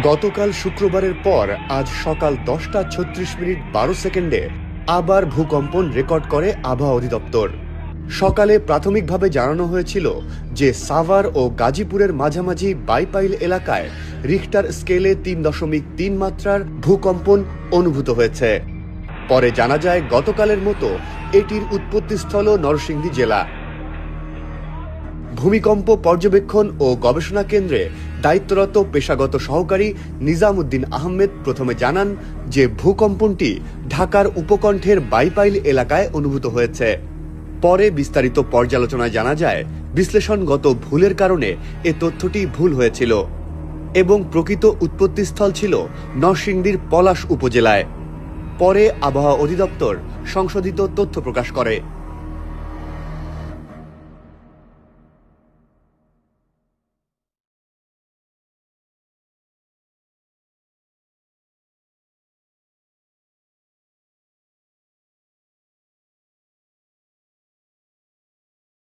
গতকাল শুক্রবারের পর আজ সকাল 10:36:12 আবার ভূকম্পন রেকর্ড করে আবহাওয়া অধিদপ্তর। সকালে প্রাথমিকভাবে জানানো হয়েছিল যে সাভার ও গাজীপুরের মাঝামাঝি বাইপাইল এলাকায় রিখটার স্কেলে 3.3 মাত্রার ভূকম্পন অনুভূত হয়েছে। পরে জানা যায় গতকালের মতো এটির উৎপত্তিস্থল নরসিংদী জেলা। ভূমিকম্প পর্যবেক্ষণ ও গবেষণা কেন্দ্রে দায়িত্বরত পেশাগত সহকারী নিজামউদ্দিন আহমেদ প্রথমে জানান যে ভূকম্পনটি ঢাকার উপকণ্ঠের বাইপাইল এলাকায় অনুভূত হয়েছে। পরে বিস্তারিত পর্যালোচনায় জানা যায় বিশ্লেষণগত ভুলের কারণে এ তথ্যটি ভুল হয়েছিল এবং প্রকৃত উৎপত্তিস্থল ছিল নরসিংদীর পলাশ উপজেলায়। পরে আবহাওয়া অধিদপ্তর সংশোধিত তথ্য প্রকাশ করে।